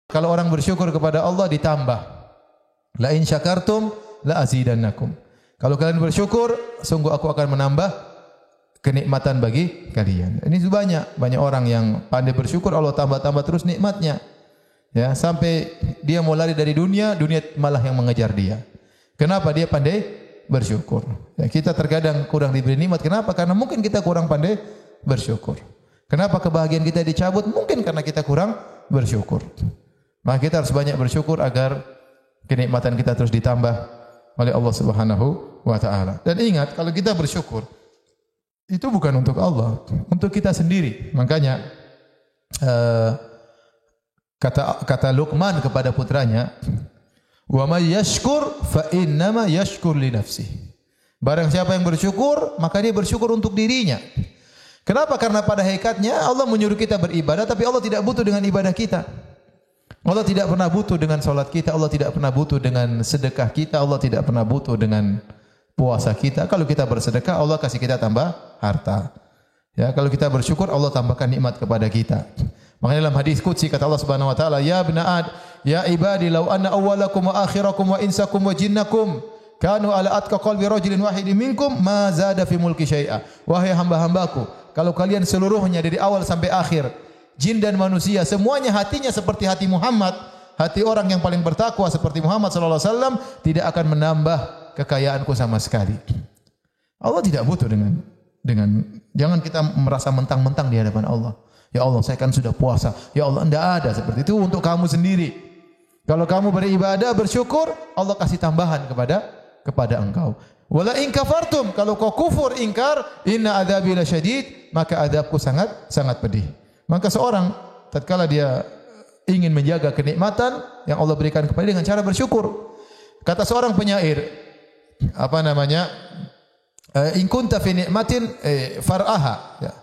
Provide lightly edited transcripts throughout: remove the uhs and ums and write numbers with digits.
Kalau orang bersyukur kepada Allah ditambah. La in syakartum la azidannakum. Kalau kalian bersyukur, sungguh aku akan menambah kenikmatan bagi kalian. Ini banyak orang yang pandai bersyukur, Allah tambah-tambah terus nikmatnya. Ya, sampai dia mau lari dari dunia, dunia malah yang mengejar dia. Kenapa? Dia pandai bersyukur. Ya, kita terkadang kurang diberi nikmat. Kenapa? Karena mungkin kita kurang pandai bersyukur. Kenapa kebahagiaan kita dicabut? Mungkin karena kita kurang bersyukur. Maka kita harus banyak bersyukur agar kenikmatan kita terus ditambah oleh Allah Subhanahu wa taala. Dan ingat, kalau kita bersyukur itu bukan untuk Allah, untuk kita sendiri. Makanya kata Luqman kepada putranya, "Wa may yashkur fa innama yashkur li nafsihi." Barang siapa yang bersyukur, maka dia bersyukur untuk dirinya. Kenapa? Karena pada hakikatnya Allah menyuruh kita beribadah, tapi Allah tidak butuh dengan ibadah kita. Allah tidak pernah butuh dengan salat kita, Allah tidak pernah butuh dengan sedekah kita, Allah tidak pernah butuh dengan puasa kita. Kalau kita bersedekah, Allah kasih kita tambah harta. Ya, kalau kita bersyukur, Allah tambahkan nikmat kepada kita. Makanya dalam hadis qudsi kata Allah Subhanahu wa taala, "Ya ibna ya ibadi law anna awwalakum wa akhirakum wa insakum wa jinnakum kanu ala atqa qalbi rajulin wahidin minkum ma zada fi mulki syai'a." Wahai hamba-hambaku, kalau kalian seluruhnya dari awal sampai akhir, jin dan manusia, semuanya hatinya seperti hati Muhammad, hati orang yang paling bertakwa seperti Muhammad sallallahu alaihi wasallam, tidak akan menambah kekayaanku sama sekali. Allah tidak butuh dengan jangan kita merasa mentang-mentang di hadapan Allah. Ya Allah, saya kan sudah puasa. Ya Allah, enggak ada seperti itu, untuk kamu sendiri. Kalau kamu beribadah, bersyukur, Allah kasih tambahan kepada engkau. Wala in kafartum, kalau kau kufur, ingkar, inna adzabi lasyadid, maka azabku sangat pedih. Maka seorang tatkala dia ingin menjaga kenikmatan yang Allah berikan kepada dia dengan cara bersyukur. Kata seorang penyair, in kunta fi nikmatin far'aha. Ya.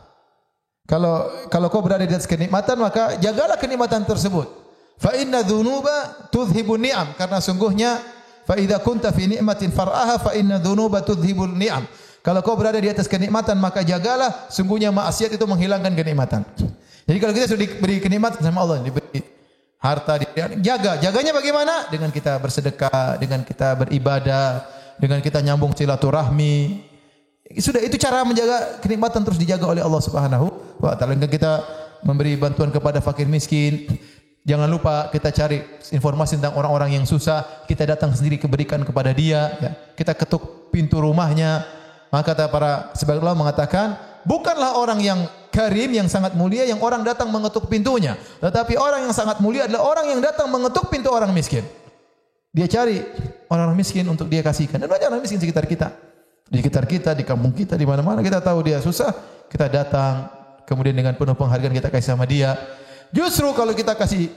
Kalau kau berada di atas kenikmatan, maka jagalah kenikmatan tersebut. Fa inna dzunuba tudhhibun ni'am, karena sungguhnya fa idza kunta fi nikmatin far'aha fa inna dzunuba tudhhibun ni'am. Kalau kau berada di atas kenikmatan, maka jagalah, sungguhnya maksiat itu menghilangkan kenikmatan. Jadi kalau kita sudah diberi kenikmatan sama Allah, diberi harta, jaganya bagaimana? Dengan kita bersedekah, dengan kita beribadah, dengan kita nyambung silaturahmi. Sudah, itu cara menjaga kenikmatan terus dijaga oleh Allah Subhanahu wa taala. Dengan kita memberi bantuan kepada fakir miskin. Jangan lupa kita cari informasi tentang orang-orang yang susah, kita datang sendiri berikan kepada dia, ya. Kita ketuk pintu rumahnya. Maka kata para sebagian ulama mengatakan, bukanlah orang yang karim, yang sangat mulia, yang orang datang mengetuk pintunya. Tetapi orang yang sangat mulia adalah orang yang datang mengetuk pintu orang miskin. Dia cari orang miskin untuk dia kasihkan. Dan banyak orang miskin di sekitar kita. Di sekitar kita, di kampung kita, di mana-mana kita tahu dia susah, kita datang, kemudian dengan penuh penghargaan kita kasih sama dia. Justru kalau kita kasih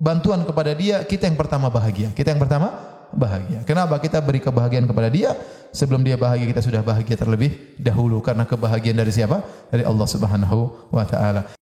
bantuan kepada dia, kita yang pertama bahagia. Kita yang pertama bahagia. Kenapa? Kita beri kebahagiaan kepada dia. Sebelum dia bahagia, kita sudah bahagia terlebih dahulu. Karena kebahagiaan dari siapa? Dari Allah Subhanahu wa taala.